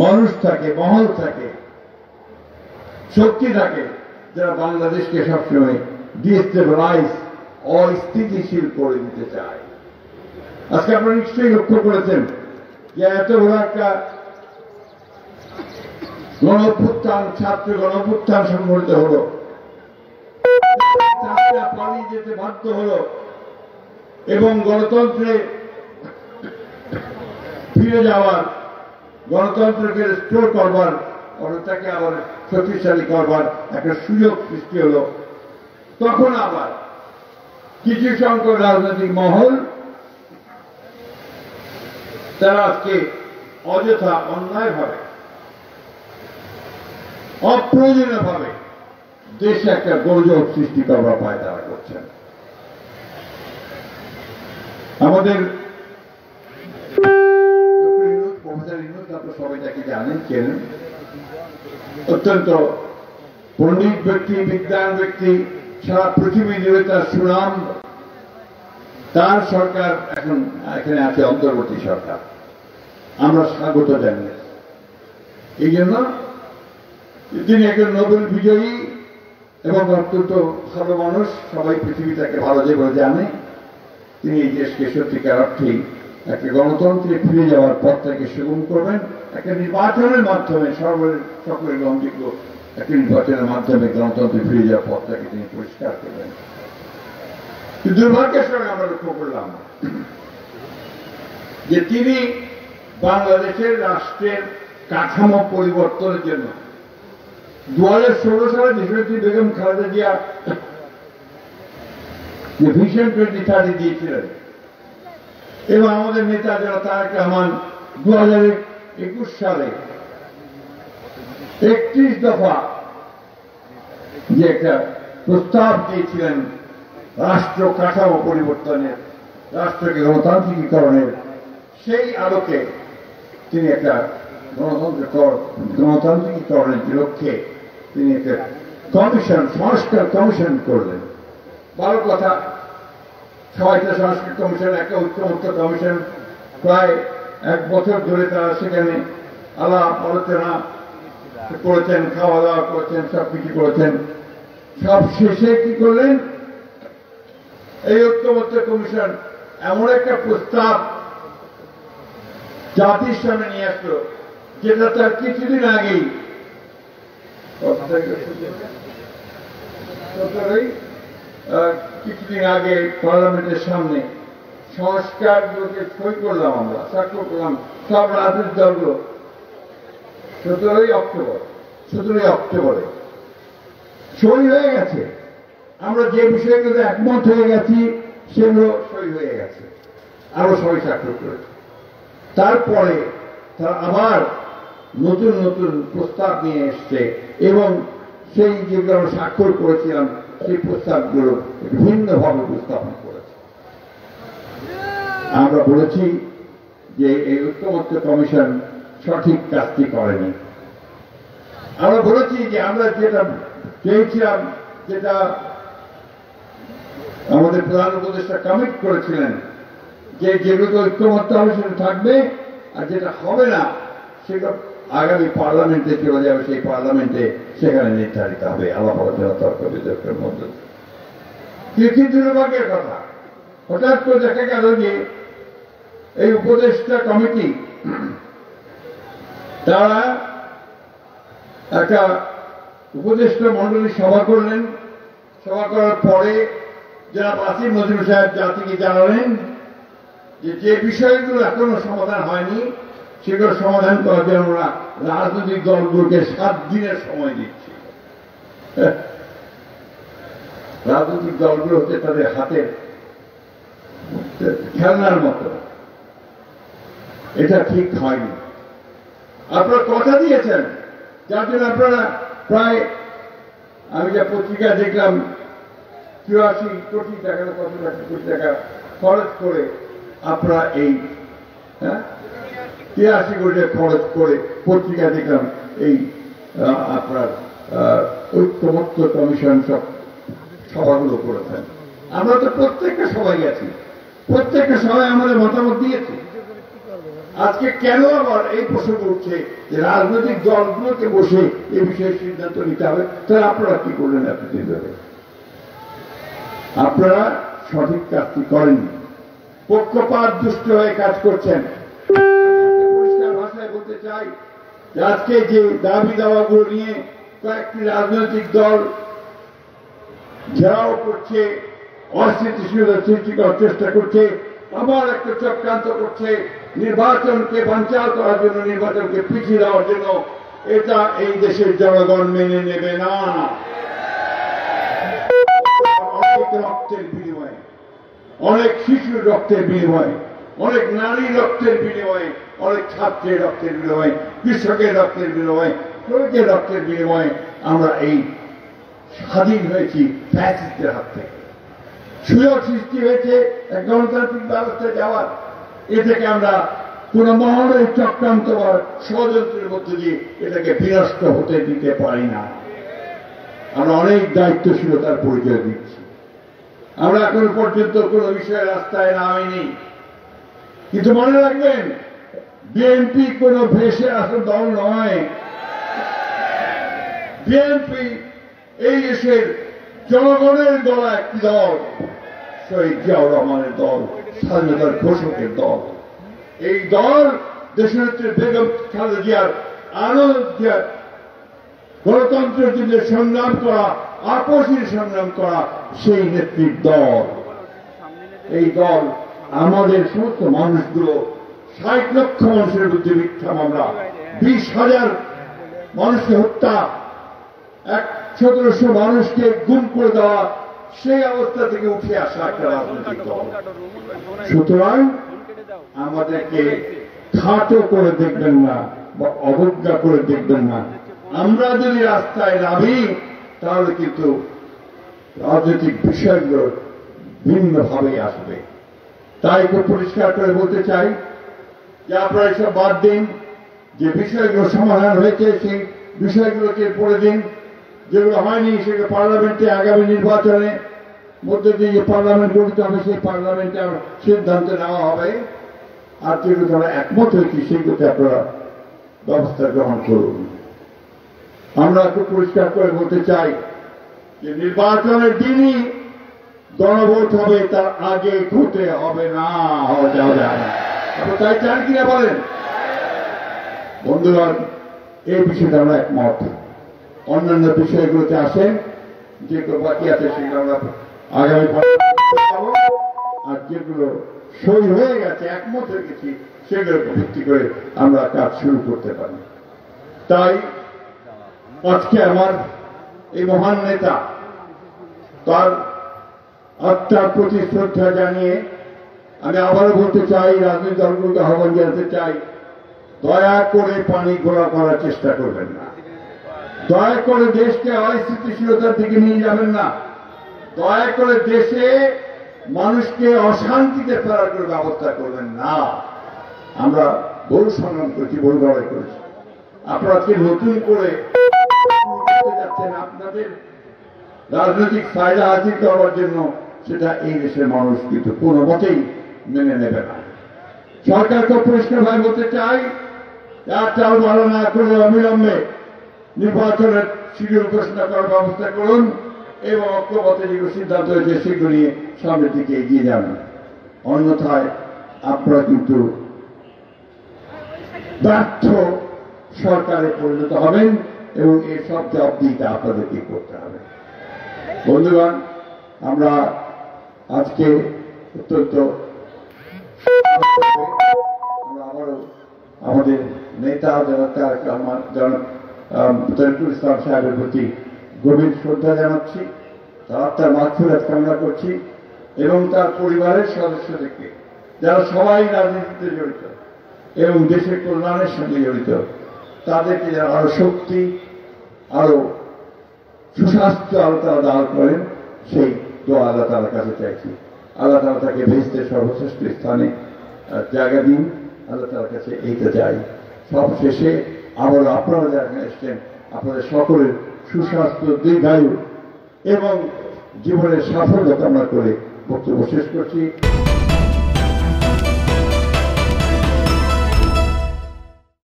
মানুষ থাকে, মহল থাকে, শক্তি থাকে, যারা বাংলাদেশকে সবসময় ডিস্টেবিলাইজ, অস্থিতিশীল করে দিতে চায়। আজকে আপনারা নিশ্চয়ই লক্ষ্য করেছেন যে এত বড় একটা গণঅভ্যুত্থান, ছাত্র গণঅভ্যুত্থান সংঘটিত হল, পালিয়ে যেতে বাধ্য হল এবং গণতন্ত্রে ফিরে যাওয়ার, গণতন্ত্রকে রেস্টোর করবার, অর্থাৎ আবার শক্তিশালী করবার একটা সুযোগ সৃষ্টি হল। তখন আবার কিছু সংখ্যক রাজনৈতিক মহল তারা আজকে অযথা, অন্যায়ভাবে, অপ্রয়োজনীয়ভাবে দেশে একটা গোলযোগ সৃষ্টি করবার পায় তারা করছেন। আমাদের প্রফেসর ইউনূস, আপনারা সবাই তাকে জানেন, চেনেন, অত্যন্ত পণ্ডিত ব্যক্তি, বিজ্ঞান ব্যক্তি, সারা পৃথিবী জুড়ে তার সুনাম। তার সরকার এখন এখানে আছে, অন্তর্বর্তী সরকার, আমরা স্বাগত জানিয়ে। এই জন্য তিনি একজন নোবেল বিজয়ী এবং অত্যন্ত ভালো মানুষ, সবাই পৃথিবী তাকে ভালো যেভাবে জানে। তিনি এই দেশকে সত্যিকার অর্থেই একটা গণতন্ত্রে ফিরে যাওয়ার পথটাকে সুগম করবেন, একটা নির্বাচনের মাধ্যমে, সকলের গ্রহণযোগ্য একটা নির্বাচনের মাধ্যমে গণতন্ত্রে ফিরে যাওয়ার পথটাকে তিনি পরিষ্কার করবেন। দুর্ভাগ্যের সঙ্গে আমরা লক্ষ্য করলাম যে তিনি বাংলাদেশের রাষ্ট্রের কাঠামো পরিবর্তনের জন্য 2016 সালে দেশনেত্রী বেগম খালেদা জিয়া যে ভিশন 2030 দিয়েছিলেন এবং আমাদের নেতা যারা তারেক রহমান 2021 সালে 31 দফা যে একটা প্রস্তাব দিয়েছিলেন রাষ্ট্র কাঠামো পরিবর্তনের, রাষ্ট্রকে গণতান্ত্রিকীকরণের, সেই আলোকে তিনি একটা গণতান্ত্রিকীকরণের লক্ষ্যে তিনি একটা কমিশন, সংস্কার কমিশন করলেন। ভালো কথা, 6টা সংস্কার কমিশন, একটা ঐক্যমত্য কমিশন, প্রায় 1 বছর ধরে তারা সেখানে আলাপ আলোচনা করেছেন, খাওয়া দাওয়া করেছেন, সবকিছু করেছেন। সব শেষে কি করলেন? এই ঐক্যমত্য কমিশন এমন একটা প্রস্তাব জাতির সামনে নিয়ে আসলো যেটা তার কিছুদিন আগেই, কিছুদিন আগে পার্লামেন্টের সামনে সংস্কারগুলোকে সই করলাম, আমরা স্বাক্ষর করলাম সব রাজনৈতিক দলগুলো 17ই অক্টোবরে সই হয়ে গেছে। আমরা যে বিষয়গুলো একমত হয়ে গেছি সেগুলো সই হয়ে গেছে, আরো সবাই স্বাক্ষর করেছে। তারপরে তারা আবার নতুন নতুন প্রস্তাব নিয়ে এসছে এবং সেই যেগুলো আমরা স্বাক্ষর করেছিলাম সেই প্রস্তাবগুলো ভিন্নভাবে উপস্থাপন করেছে। আমরা বলেছি যে এই ঐক্যমত্য কমিশন সঠিক কাজটি করেনি। আমরা বলেছি যে আমরা যেটা চেয়েছিলাম, যেটা আমাদের প্রধান উপদেষ্টা কমিট করেছিলেন, যে যেগুলো ঐক্যমত্য কমিশন থাকবে আর যেটা হবে না সেটা আগামী পার্লামেন্টে চলে যাবে, সেই পার্লামেন্টে সেখানে নির্ধারিত হবে আলাপ আলোচনা, তর্ক বিতর্কের মধ্যে। কিন্তু দুর্ভাগ্যের কথা, হঠাৎ করে দেখা গেল যে এই উপদেষ্টা কমিটি তারা একটা উপদেষ্টা মন্ডলী সভা করলেন। সভা করার পরে যারা আসিফ নজরুল সাহেব জাতিকে জানালেন যে বিষয়গুলো এখনো সমাধান হয়নি সেগুলো সমাধান করার জন্য আমরা রাজনৈতিক দলগুলোকে 7 দিনের সময় দিচ্ছি। রাজনৈতিক দলগুলো হচ্ছে তাদের হাতের খেলনার মতো, এটা ঠিক হয়নি। আপনারা কথা দিয়েছেন, যার জন্য আপনারা প্রায়, আমি যা পত্রিকা দেখলাম, 84 কোটি টাকা, কত কোটি টাকা খরচ করে আপনারা এই 83 কোটি টাকা খরচ করে পত্রিকা দেখলাম এই আপনার ঐক্যমত্য কমিশন সব সভাগুলো করেছেন। আমরা তো প্রত্যেকটা সবাই গেছি, প্রত্যেকটা সবাই আমাদের মতামত দিয়েছি। আজকে কেন আবার এই প্রশ্ন উঠছে যে রাজনৈতিক দলগুলোকে বসে এই বিষয়ে সিদ্ধান্ত নিতে হবে, তাহলে আপনারা কি করলেন এতদিন ধরে? আপনারা সঠিক কাজটি করেননি, পক্ষপাত দুষ্ট হয়ে কাজ করছেন। পরিষ্কার ভাষায় বলতে চাই যে আজকে যে দাবি দাওয়াগুলো নিয়ে কয়েকটি রাজনৈতিক দল ঘেরাও করছে, অস্থিতিশীলতা সৃষ্টি করার চেষ্টা করছে, আবার একটা চক্রান্ত করছে নির্বাচনকে বানচাল করার জন্য, নির্বাচনকে পিছিয়ে দেওয়ার জন্য, এটা এই দেশের জনগণ মেনে নেবে না। অনেক রক্তের বিনিময়ে, অনেক শিশুর রক্তের বিনিময়ে, অনেক নারী রক্তের বিনিময়ে, অনেক ছাত্রের রক্তের বিনিময়ে, কৃষকের রক্তের বিনিময়ে, শ্রমিকের রক্তের বিনিময়ে আমরা এই স্বাধীন হয়েছি ফ্যাসিস্টের হাত থেকে। সুযোগ সৃষ্টি হয়েছে এক গণতান্ত্রিক ব্যবস্থায় যাওয়ার। এ থেকে আমরা কোন মহলের চক্রান্ত বা ষড়যন্ত্রের মধ্যে দিয়ে এটাকে বিনষ্ট হতে দিতে পারি না। আমরা অনেক দায়িত্বশীলতার পরিচয় দিচ্ছি। আমরা এখন পর্যন্ত কোন বিষয়ে রাস্তায় নামিনি, কিন্তু মনে রাখবেন বিএনপি কোন ভেসে আসা দল নয়। বিএনপি এই দেশের জনগণের গলা একটি দল, শহীদ জিয়াউর রহমানের দল, স্বাধীনতার ঘোষকের দল। এই দল দেশনেত্রী বেগম খালেদা জিয়ার গণতন্ত্রের জন্য সংগ্রাম করা, আপসীর সংগ্রাম করা সেই নেত্রীর দল। এই দল আমাদের সমস্ত মানুষগুলো, 60 লক্ষ মানুষের বিরুদ্ধে মিথ্যা মামলা, 20,000 মানুষকে হত্যা, 1700 মানুষকে গুম করে দেওয়া, সেই অবস্থা থেকে উঠে আসা একটা রাজনৈতিক দল। সুতরাং আমাদেরকে খাটো করে দেখবেন না বা অবজ্ঞা করে দেখবেন না। আমরা যদি রাস্তায় নামি তাহলে কিন্তু রাজনৈতিক বিষয়গুলো ভিন্নভাবে আসবে। তাই খুব পরিষ্কার করে বলতে চাই যে আপনারা এসব বাদ দিন, যে বিষয়গুলো সমাধান হয়েছে সেই বিষয়গুলোকে পড়ে দিন, যেগুলো হয়নি সেগুলো পার্লামেন্টে আগামী নির্বাচনে মধ্যে দিয়ে যে পার্লামেন্ট গঠিত হবে সেই পার্লামেন্টে সিদ্ধান্ত নেওয়া হবে। আর যেগুলো তারা একমত হয়েছে সেগুলোতে আপনারা ব্যবস্থা গ্রহণ করুন। আমরা খুব পরিষ্কার করে বলতে চাই যে নির্বাচনের দিনই গণভোট হবে, তার আগে ঘটে হবে না, হওয়া যাওয়া যায় না। আপনি তাই চান কিনা বলেন? বন্ধুগণ, এই বিষয়টা আমরা একমত। অন্যান্য বিষয়গুলোতে আসেন, যেগুলো বাকি আছে সেগুলো আমরা আগামী আর যেগুলো সই হয়ে গেছে, একমত হয়ে গেছি, সেগুলোকে ভিত্তি করে আমরা কাজ শুরু করতে পারি। তাই আজকে আমার এই মহান নেতা, তার আত্মার প্রতি শ্রদ্ধা জানিয়ে আমি আবারও বলতে চাই, রাজনৈতিক দলগুলোকে আহ্বান জানাতে চাই, দয়া করে পানি ঘোলা করার চেষ্টা করবেন না। দয়া করে দেশকে অস্থিতিশীলতার দিকে নিয়ে যাবেন না। দয়া করে দেশে মানুষকে অশান্তিতে ফেরার করে ব্যবস্থা করবেন না। আমরা বহু সংগ্রাম করেছি, বহু লড়াই করেছি। আপনারা আজকে নতুন করে যাচ্ছেন আপনাদের রাজনৈতিক ফায়দা হাসিল করার জন্য, সেটা এই দেশের মানুষ কিন্তু কোনো মতেই মেনে নেবে না। সরকারকে পরিষ্কারভাবে বলতে চাই, আর চাল ভালো না করে অবিলম্বে নির্বাচনের শিডিউল ঘোষণা করার ব্যবস্থা করুন এবং ঐক্যবদ্ধ যেগুলো সিদ্ধান্ত হয়েছে সেগুলো নিয়ে সামনের দিকে এগিয়ে যান। অন্যথায় আপনারা কিন্তু ব্যর্থ সরকারে পরিণত হবেন এবং এই সব জবাবদিহিতা আপনাদেরকে করতে হবে। বন্ধুগণ, আমরা আজকে অত্যন্ত আমরা আবারও আমাদের নেতা তরিকুল ইসলাম সাহেবের প্রতি গভীর শ্রদ্ধা জানাচ্ছি, তার আত্মার মাগফিরাত কামনা করছি এবং তার পরিবারের সদস্যদেরকে, যারা সবাই রাজনীতিতে জড়িত এবং দেশের কল্যাণের সঙ্গে জড়িত, তাদেরকে যারা আরো শক্তি, আরো সুস্বাস্থ্য আল্লাহ তাআলা দান করেন, সেই দোয়া আল্লাহ তাআলার কাছে চাইছি। আল্লাহ তাআলা তাকে বেহেশতের সর্বশ্রেষ্ঠ স্থানে জায়গা দিন, আল্লাহ তাআলার কাছে এইটা চাই। সবশেষে আবার আপনারা যারা এসছেন, আপনাদের সকলের সুস্বাস্থ্য, দীর্ঘায়ু এবং জীবনের সাফল্য কামনা করে বক্তব্য শেষ করছি।